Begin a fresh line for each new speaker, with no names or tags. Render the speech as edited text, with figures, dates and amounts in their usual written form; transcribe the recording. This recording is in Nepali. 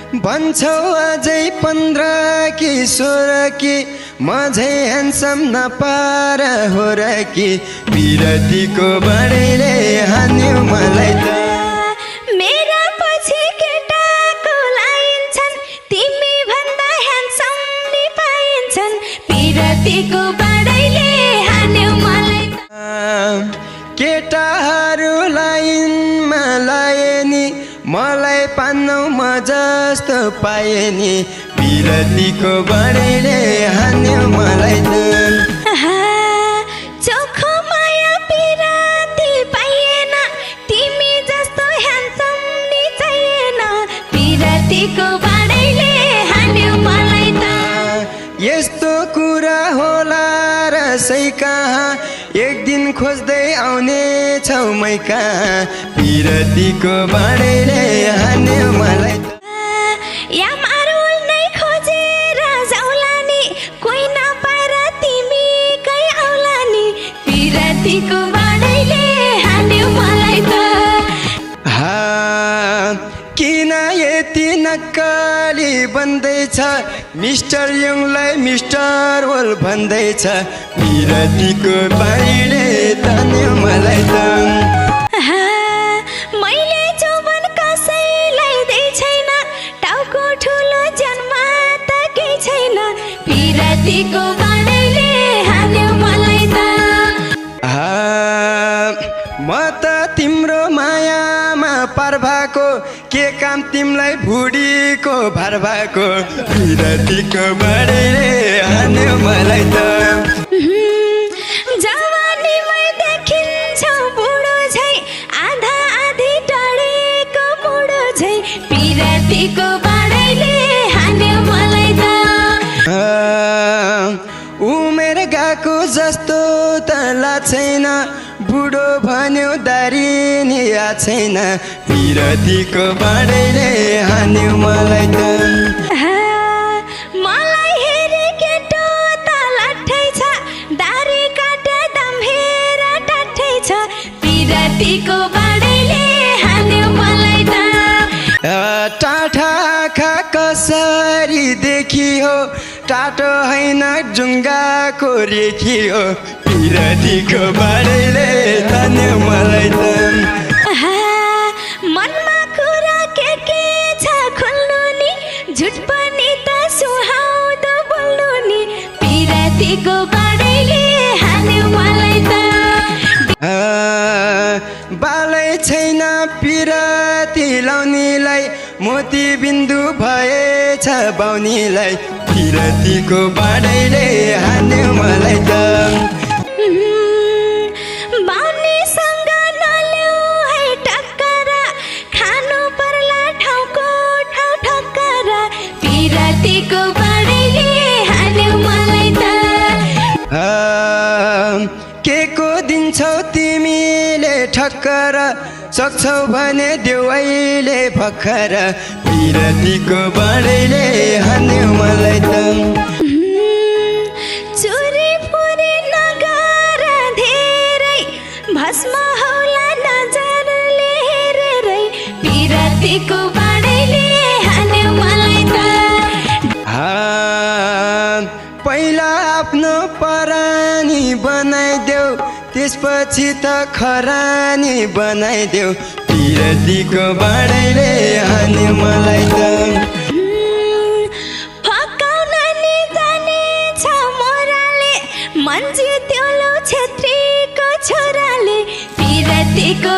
भन्छौ अझै 15 कि 16 कि म झै ह्यान्डसम नपार हो र कि पिरतीको बढैले हान्यो मलाई त
मेरा पछि केटाको लाइन छन् तिमी भन्दा ह्यान्डसम नि पाइन्छन् पिरतीको बढैले हान्यो मलाई त
केटाहरू लाइनमा लाए नि मलाई पान्नौ म जस्तो पाए नि पिरतीको बढैले हान्यो मलाई त
चोखो माया पिरती पाइएन तिमी जस्तो ह्यान्डसम नि चाहिएन पिरतीको बढैले हान्यो मलाई त
यस्तो कुरा होला र सही कहाँ एक दिन खोज्दै आउने छौ मै कहाँ पिरतीको बढैले हान्यो मलाई त
याम अरुल नै खोजेर जाउला नि कोही नपाएर तिमी कै आउला नि पिरतीको बढैले हान्यो मलाई त
किन यति नक्कली बन्दैछ मिस्टर यङलाई मिस्टर वल भन्दैछ पिरतीको बढैले तान्यो मलाई त
मैले जोवन कसैलाई दिइ छैन टाउको ठुलो जन्मा त केही छैन पिरतीको बढैले हान्यो मलाई त
म त तिम्रो मायामा पार भएको के काम तिमीलाई भुडीको भार भएको पिरतीको बढैले हान्यो मलाई त
जवानीमै देखिन्छौ बुढो झै आधा आधी टडेको बुढो झै पिरतीको बढैले हान्यो मलाई त
उमेर गएको जस्तो त लाग्छैन बुढो भन्यो दारी नि छैन पिरतीको बढैले हान्यो मलाई त
मलाई हेरे केटो त लट्ठै छ दारी काटे दम हेर टट्ठै छ पिरतीको बढैले हान्यो मलाई त
टाढा आँखा कसरी देखियो टाटो होइन जुङ्गाको रेखियो पिरतीको बढैले तान्यो मलाई त
मनमा कुरा के छ खुल्नु नि झुट पनि त सुहाउँदो बोल्नु नि पिरतीको बढैले हान्यो मलाई त
बालै छैन पिरती लाउनीलाई मोती बिन्दु भएछ बाउनीलाई पिरतीको बढैले हान्यो मलाई त
बाउनीसँग नल्याउ है टक्कर खानु पर्ला ठाउँको ठाउँ ठक्कर पिरतीको बढैले हान्यो मलाई त
के को दिन्छौ तिमीले ठक्कर सक्छौ भने देऊ अहिले भर्खर पिरतीको बढैले हान्यो मलाई त
चोरी पुरी नगर धेरै भस्म होला नजरले हेरेरै पिरतीको बढैले हान्यो मलाई त
पहिला आफ्नो परानी बनाइदेऊ त्यसपछि त खरानी बनाइदेऊ पिरतीको बढैले हान्यो मलाई त
फकाउन नि जानेछ मोराले मन जित्यो लौ छेत्रीको छोराले पिरतीको